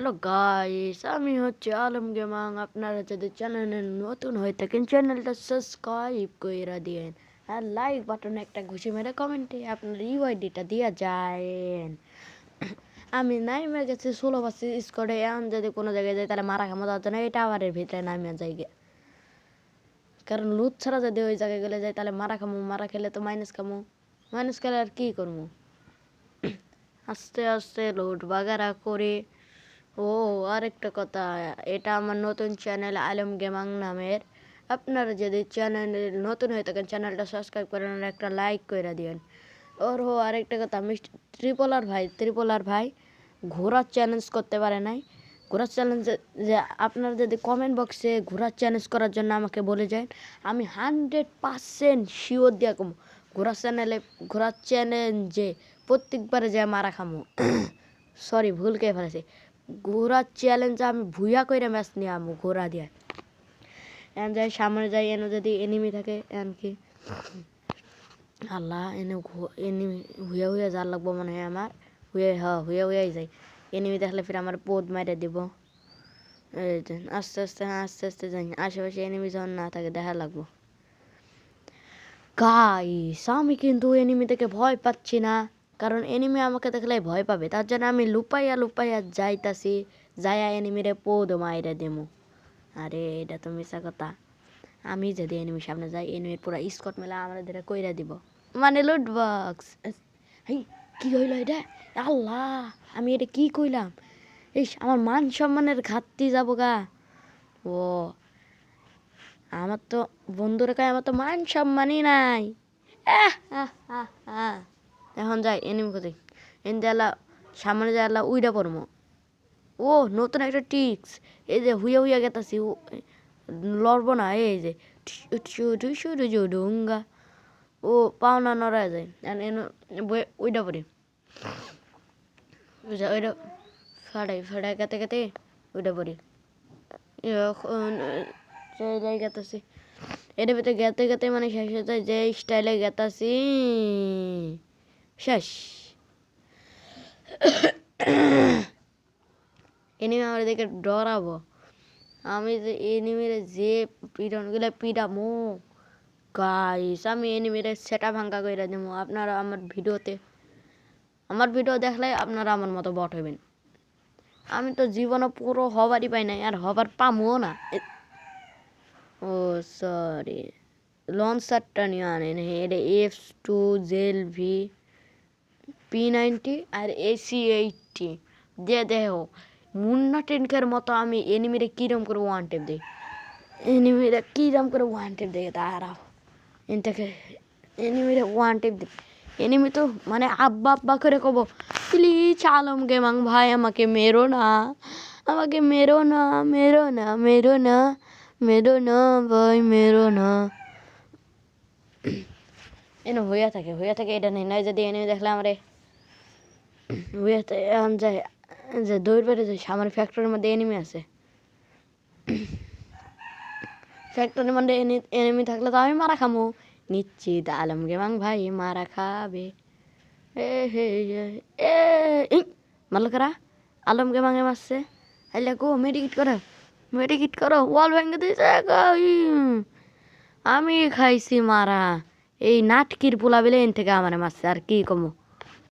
Hello guys, আমি হচ্ছে আলম গেমাং। আপনারা যদি চ্যানেলে নতুন হয়ে থাকেন চ্যানেলটা সাবস্ক্রাইব করে দিয়েন আর লাইক বাটনে একটা ঘুষি মেরে কমেন্টে আপনার ইউআইডিটা দিয়ে যায়েন। আমি নাইমে গেছি 16 বাসে স্কোয়াডে। এখন যদি কোনো জায়গায় যাই তাহলে মারা খামো, তার জন্য এই টাওয়ারের ভিতরে নামিয়ে যাই গে, কারণ লুট ছাড়া যদি ওই জায়গায় গেলে যাই তাহলে মারা খামো, মারা খেলে তো মাইনাস খামো, মাইনাস খেলে আর কী করবো। আস্তে আস্তে লুট বাগারা করে। ও আরেকটা কথা, এটা আমার নতুন চ্যানেল আলম গেমাং নামের। আপনারা যদি চ্যানেলে নতুন হয়ে থাকেন চ্যানেলটা সাবস্ক্রাইব করেন আর একটা লাইক করে দিন। আরেকটা কথা, ত্রিপলার ভাই ঘোরার চ্যালেঞ্জ করতে পারে নাই। ঘোরার চ্যালেঞ্জ যে আপনারা যদি কমেন্ট বক্সে ঘোরার চ্যালেঞ্জ করার জন্য আমাকে বলে যান, আমি 100% শিওর দিয়া কমো ঘোরার চ্যালেঞ্জে প্রত্যেকবারে যায় মারা খামো। সরি, ভুল কে ফেলেছি। ঘোরার চ্যালেঞ্জ আমি ভুয়া করে ম্যাচ নিয়ে আমো ঘোরা দিয়ে। এন যাই সামনে যাই, এনে যদি এনিমি থাকে এন কি আল্লাহ, এনে এনিমি হুয়া যার লাগবো মনে হয় আমার। হুয়াই যাই। এনিমি দেখলে ফির আমার পোদ মারে দিব। আস্তে আস্তে যাই, আশেপাশে এনিমি যখন না থাকে দেখা লাগবো। গাইস, আমি কিন্তু এনিমি থেকে ভয় পাচ্ছি না, কারণ এনিমি আমাকে দেখলে ভয় পাবে। তার জন্য আমি লুপাইয়া যাইতাছি, যাইয়া এনিমিরে পোদ মাইরে দেবো। আরে এটা তো মিশা কথা। আমি যদি এনিমির সামনে যাই, এনিমির পুরা স্কট মেলা আমাদের ধরে কইরা দিব, মানে লুট বক্স। হেই, কি হইল এটা? আল্লাহ, আমি এটা কি কইলাম? আমার মান সম্মানের ঘাটতি যাবো গা। ও আমার তো বন্ধুরা কয় আমার তো মান সম্মানই নাই। এখন যাই এনিমি কোথায়, এনতে আল্লাহ সামনে যায়, আল্লাহ উইডা পড়মো। ও নতুন একটা টিক্স, এই যে হুইয়া গেতাছি, লড়বো না। এই যে ডুঙ্গা, ও পাওনা নড়া যায় ওইটা পড়ি, ওইটা ফাড়াই কাতে ওইটা পড়ি। গেতাছি এটার ভিতরে গেতে মানে শেষ হয়ে যায়, যে স্টাইলে গেতাছি শেষ। এনিমি আমার দিকে ডরাবো, আমি যে এনিমিরে যে পিডনগুলো পিডামো গাইস, আমি এনিমিরে সেটা ভাঙ্গা করে দেবো। আপনারা আমার ভিডিও দেখলে আপনারা আমার মতো বট হইবেন। আমি তো জীবনে পুরো হবারই পাই নাই, আর হবার পামও না। ও সরি, লঞ্চারটা নিয়ে আনেন। এটা F2 ZLV P90 আর AC80 দিয়ে দেখো মুন্না টেনকের মতো আমি এনিমিরে কিরম করে ওয়ান টেপ দিই। তারাও এন থেকে এনিমিরে ওয়ান টেপ দিই। এনিমি তো মানে আব্বা করে কব, প্লিজ আলম গেমাং ভাই আমাকে মেরো না, আমাকে মেরো না ভাই, মেরো না। এনে হইয়া থাকে এটা নেই নাই। যদি এনিমি দেখলে আমারে হইয়া যায় যে দৌড় বেড়ে যায়। আমার ফ্যাক্টরির মধ্যে এনিমি আছে, ফ্যাক্টরির মধ্যে এনিমি থাকলে তো আমি মারা খামো নিশ্চিত। আলম গেমাং ভাই মারা খাবে। মারলো কারা? আলম গেমাঙে মারছে। আইলে গো মেডিকিট করো, ওয়াল ভেঙে দিয়েছে। আমি খাইছি মারা, এই নাটকির পোলা বেলে এন থেকে আমার মারছে, আর কি কমো।